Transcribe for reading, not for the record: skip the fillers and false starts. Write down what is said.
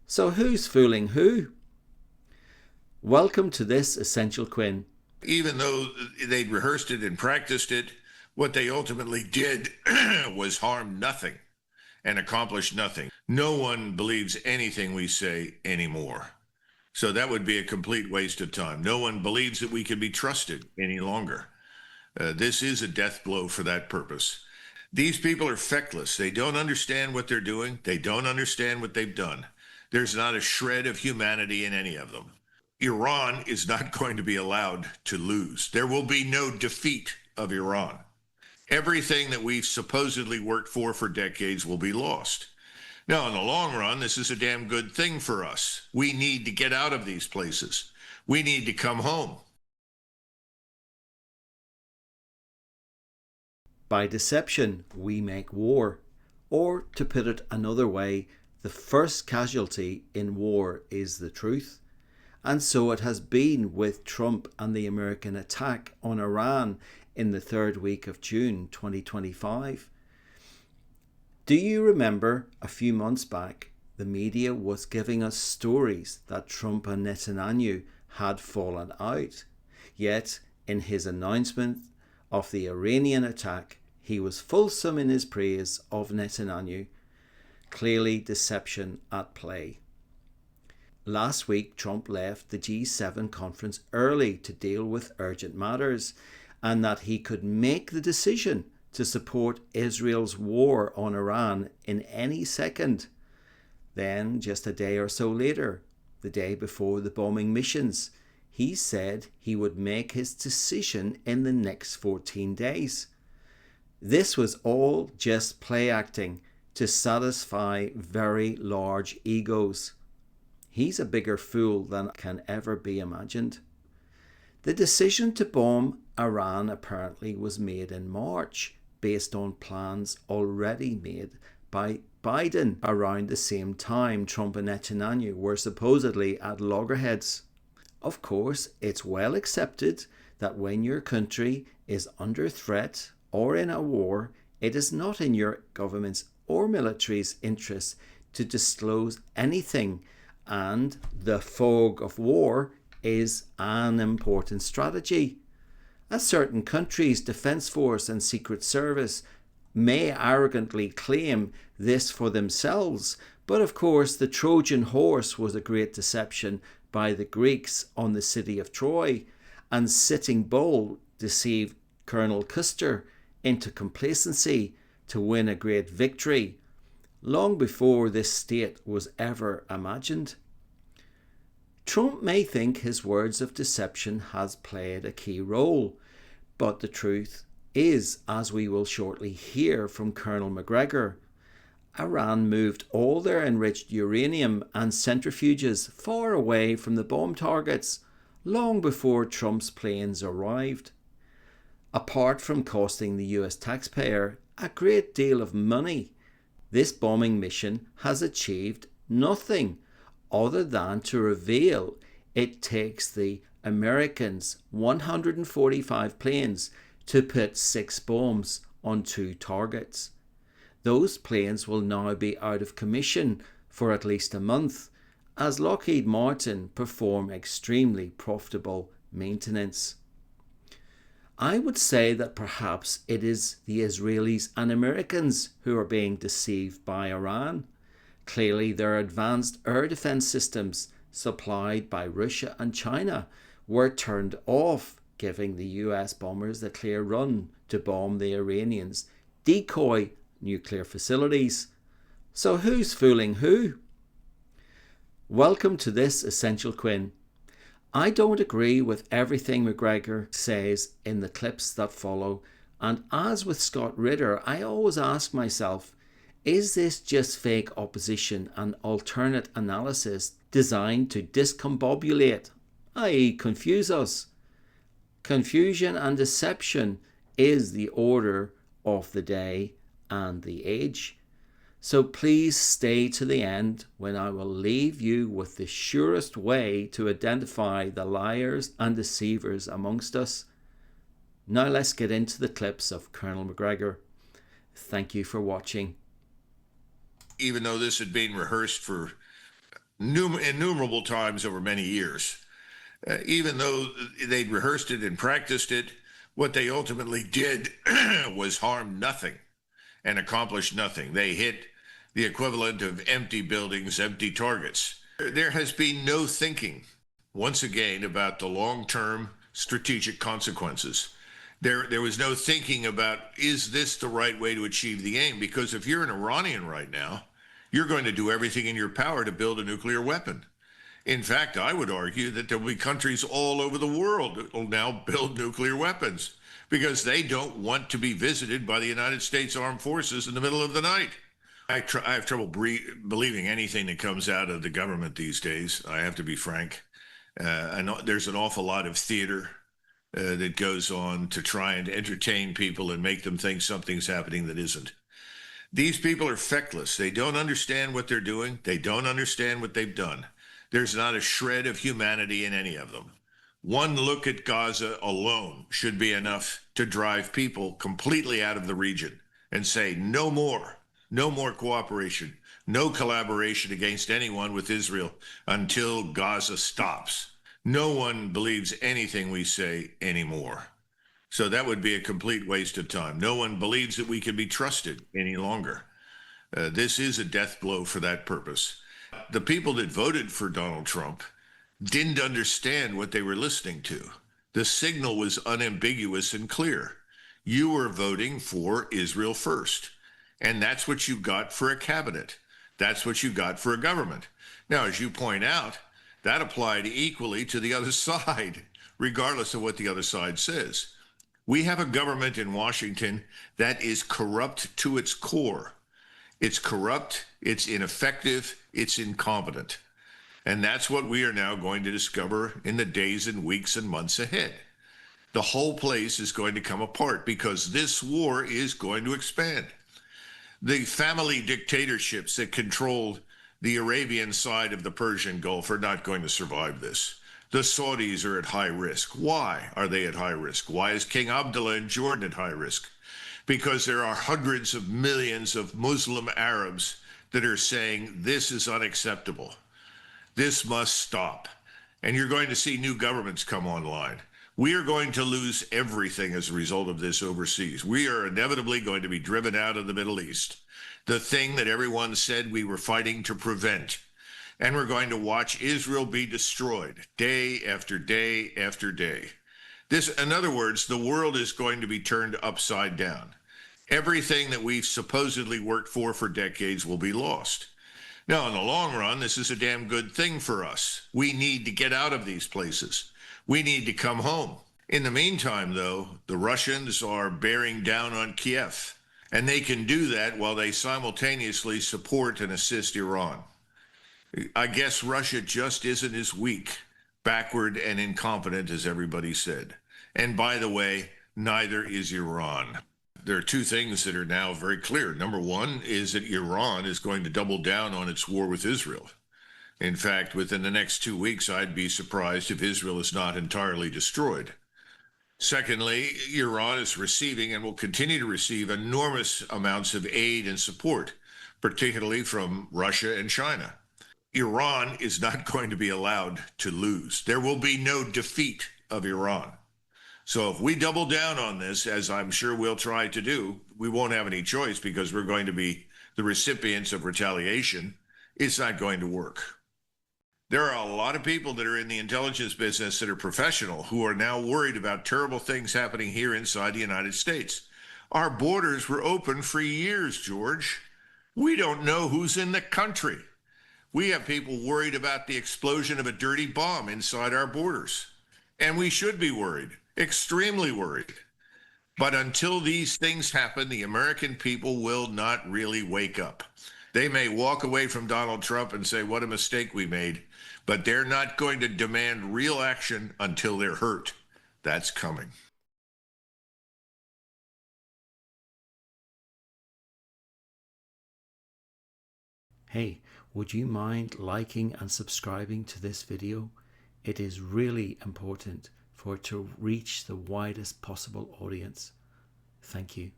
So who's fooling who? Welcome to this Essential Quinn. Even though they'd rehearsed it and practiced it, what they ultimately did was harm nothing and accomplish nothing. No one believes anything we say anymore. So that would be a complete waste of time. No one believes that we can be trusted any longer. This is a death blow for that purpose. These people are feckless. They don't understand what they're doing. They don't understand what they've done. There's not a shred of humanity in any of them. Iran is not going to be allowed to lose. There will be no defeat of Iran. Everything that we've supposedly worked for decades will be lost. Now, in the long run, this is a damn good thing for us. We need to get out of these places. We need to come home. By deception, we make war. Or, to put it another way, the first casualty in war is the truth. And so it has been with Trump and the American attack on Iran in the third week of June 2025. Do you remember a few months back, the media was giving us stories that Trump and Netanyahu had fallen out? Yet, in his announcement of the Iranian attack, he was fulsome in his praise of Netanyahu. Clearly deception at play. Last week, Trump left the G7 conference early to deal with urgent matters, and that he could make the decision to support Israel's war on Iran in any second. Then, just a day or so later, the day before the bombing missions, he said he would make his decision in the next 14 days. This was all just play acting to satisfy very large egos. He's a bigger fool than can ever be imagined. The decision to bomb Iran apparently was made in March, based on plans already made by Biden around the same time Trump and Netanyahu were supposedly at loggerheads. Of course, it's well accepted that when your country is under threat or in a war, it is not in your government's or military's interest to disclose anything, and the fog of war is an important strategy. A certain country's defence force and secret service may arrogantly claim this for themselves, but of course the Trojan horse was a great deception by the Greeks on the city of Troy, and Sitting Bull deceived Colonel Custer into complacency to win a great victory, long before this state was ever imagined. Trump may think his words of deception has played a key role, but the truth is, as we will shortly hear from Colonel Macgregor, Iran moved all their enriched uranium and centrifuges far away from the bomb targets long before Trump's planes arrived. Apart from costing the US taxpayer a great deal of money, this bombing mission has achieved nothing other than to reveal it takes the Americans' 145 planes to put 6 bombs on 2 targets. Those planes will now be out of commission for at least a month, as Lockheed Martin perform extremely profitable maintenance. I would say that perhaps it is the Israelis and Americans who are being deceived by Iran. Clearly, their advanced air defense systems supplied by Russia and China were turned off, giving the US bombers the clear run to bomb the Iranians' decoy nuclear facilities. So who's fooling who? Welcome to this Essential Quinn. I don't agree with everything Macgregor says in the clips that follow, and as with Scott Ritter, I always ask myself, is this just fake opposition and alternate analysis designed to discombobulate, i.e. confuse us? Confusion and deception is the order of the day and the age. So please stay to the end, when I will leave you with the surest way to identify the liars and deceivers amongst us. Now let's get into the clips of Colonel Macgregor. Thank you for watching. Even though this had been rehearsed for innumerable times over many years. Even though they'd rehearsed it and practiced it, what they ultimately did was harm nothing and accomplish nothing. They hit the equivalent of empty buildings, empty targets. There has been no thinking, once again, about the long-term strategic consequences. There was no thinking about, is this the right way to achieve the aim? Because if you're an Iranian right now, you're going to do everything in your power to build a nuclear weapon. In fact, I would argue that there will be countries all over the world that will now build nuclear weapons because they don't want to be visited by the United States Armed Forces in the middle of the night. I have trouble believing anything that comes out of the government these days. I have to be frank. I know there's an awful lot of theater that goes on to try and entertain people and make them think something's happening that isn't. These people are feckless. They don't understand what they're doing. They don't understand what they've done. There's not a shred of humanity in any of them. One look at Gaza alone should be enough to drive people completely out of the region and say, no more cooperation, no collaboration against anyone with Israel until Gaza stops. No one believes anything we say anymore. So that would be a complete waste of time. No one believes that we can be trusted any longer. This is a death blow for that purpose. The people that voted for Donald Trump didn't understand what they were listening to. The signal was unambiguous and clear. You were voting for Israel first. And that's what you got for a cabinet. That's what you got for a government. Now, as you point out, that applied equally to the other side, regardless of what the other side says. We have a government in Washington that is corrupt to its core. It's corrupt, it's ineffective, it's incompetent. And that's what we are now going to discover in the days and weeks and months ahead. The whole place is going to come apart because this war is going to expand. The family dictatorships that controlled the Arabian side of the Persian Gulf are not going to survive this. The Saudis are at high risk. Why are they at high risk? Why is King Abdullah in Jordan at high risk? Because there are hundreds of millions of Muslim Arabs that are saying this is unacceptable. This must stop. And you're going to see new governments come online. We are going to lose everything as a result of this overseas. We are inevitably going to be driven out of the Middle East, the thing that everyone said we were fighting to prevent. And we're going to watch Israel be destroyed day after day after day. This, in other words, the world is going to be turned upside down. Everything that we've supposedly worked for decades will be lost. Now, in the long run, this is a damn good thing for us. We need to get out of these places. We need to come home. In the meantime, though, the Russians are bearing down on Kiev, and they can do that while they simultaneously support and assist Iran. I guess Russia just isn't as weak, backward, and incompetent as everybody said. And by the way, neither is Iran. There are two things that are now very clear. Number one is that Iran is going to double down on its war with Israel. In fact, within the next 2 weeks, I'd be surprised if Israel is not entirely destroyed. Secondly, Iran is receiving and will continue to receive enormous amounts of aid and support, particularly from Russia and China. Iran is not going to be allowed to lose. There will be no defeat of Iran. So if we double down on this, as I'm sure we'll try to do, we won't have any choice because we're going to be the recipients of retaliation. It's not going to work. There are a lot of people that are in the intelligence business that are professional who are now worried about terrible things happening here inside the United States. Our borders were open for years, George. We don't know who's in the country. We have people worried about the explosion of a dirty bomb inside our borders. And we should be worried, extremely worried. But until these things happen, the American people will not really wake up. They may walk away from Donald Trump and say, what a mistake we made, but they're not going to demand real action until they're hurt. That's coming. Hey, would you mind liking and subscribing to this video? It is really important for it to reach the widest possible audience. Thank you.